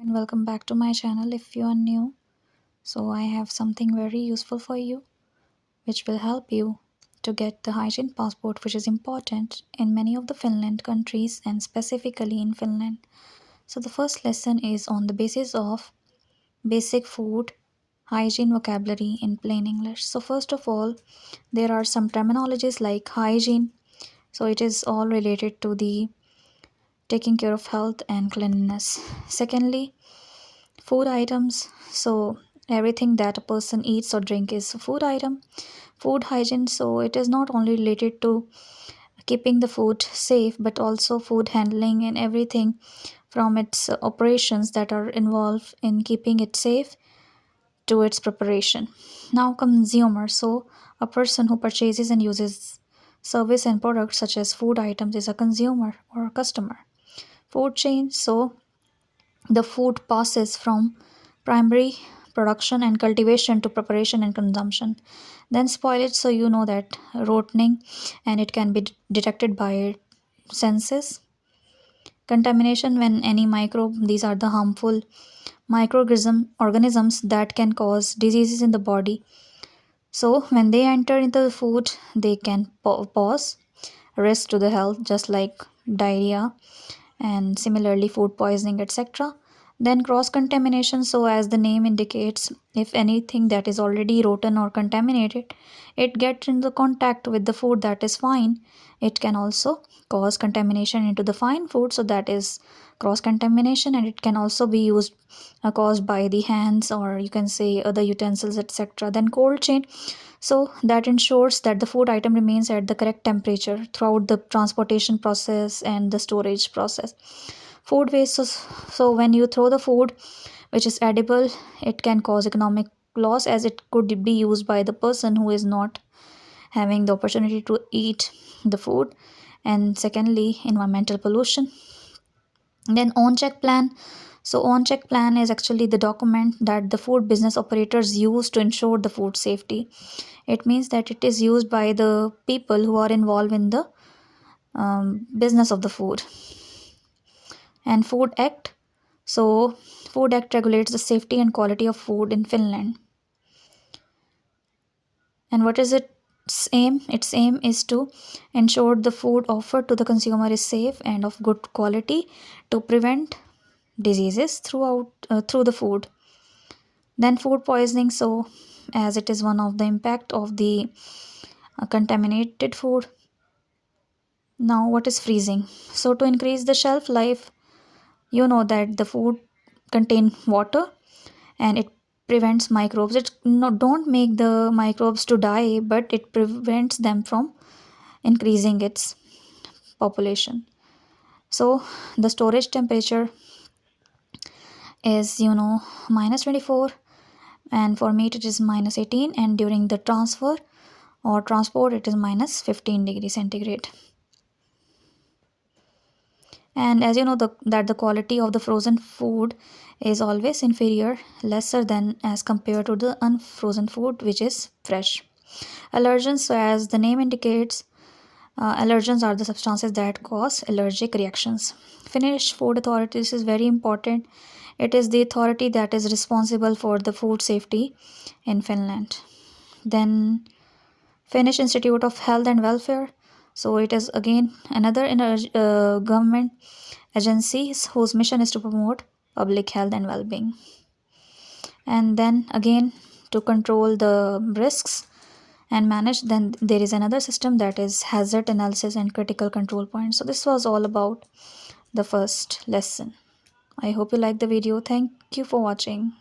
and welcome back to my channel if you are new. So I have something very useful for you which will help you to get the hygiene passport, which is important in many of the Finland countries and specifically in Finland. So the first lesson is on the basis of basic food hygiene vocabulary in plain English. So first of all, there are some terminologies like hygiene. So it is all related to the taking care of health and cleanliness. Secondly, food items. So everything that a person eats or drink is a food item. Food hygiene. So it is not only related to keeping the food safe, but also food handling and everything from its operations that are involved in keeping it safe to its preparation. Now, consumer. So a person who purchases and uses service and products such as food items is a consumer or a customer. Food chain. So the food passes from primary production and cultivation to preparation and consumption. Then spoilage, so you know that rotting and it can be detected by senses. Contamination, when any microbe, these are the harmful microorganisms that can cause diseases in the body. So when they enter into the food, they can pose risk to the health, just like diarrhea and similarly food poisoning, etc. Then cross contamination, so as the name indicates, if anything that is already rotten or contaminated it gets into contact with the food that is fine, it can also cause contamination into the fine food, so that is cross contamination. And it can also be used caused by the hands, or you can say other utensils, etc. Then cold chain, so that ensures that the food item remains at the correct temperature throughout the transportation process and the storage process. Food waste, so when you throw the food which is edible, it can cause economic loss as it could be used by the person who is not having the opportunity to eat the food. And secondly, environmental pollution. Then on check plan, so on check plan is actually the document that the food business operators use to ensure the food safety. It means that it is used by the people who are involved in the business of the food. And food act, so food act regulates the safety and quality of food in Finland. And what is its aim? Its aim is to ensure the food offered to the consumer is safe and of good quality to prevent diseases through the food. Then food poisoning, so as it is one of the impact of the contaminated food. Now what is freezing? So to increase the shelf life, you know that the food contain water and it prevents microbes. It don't make the microbes to die, but it prevents them from increasing its population. So the storage temperature is -24, and for meat it is -18, and during the transfer or transport it is -15 degrees centigrade. And as you know that the quality of the frozen food is always inferior, lesser than as compared to the unfrozen food which is fresh. Allergens, so as the name indicates, allergens are the substances that cause allergic reactions. Finnish Food Authority, this is very important. It is the authority that is responsible for the food safety in Finland. Then Finnish Institute of Health and Welfare. So it is again another government agency whose mission is to promote public health and well-being. And then again, to control the risks and manage, then there is another system that is hazard analysis and critical control points. So this was all about the first lesson. I hope you liked the video. Thank you for watching.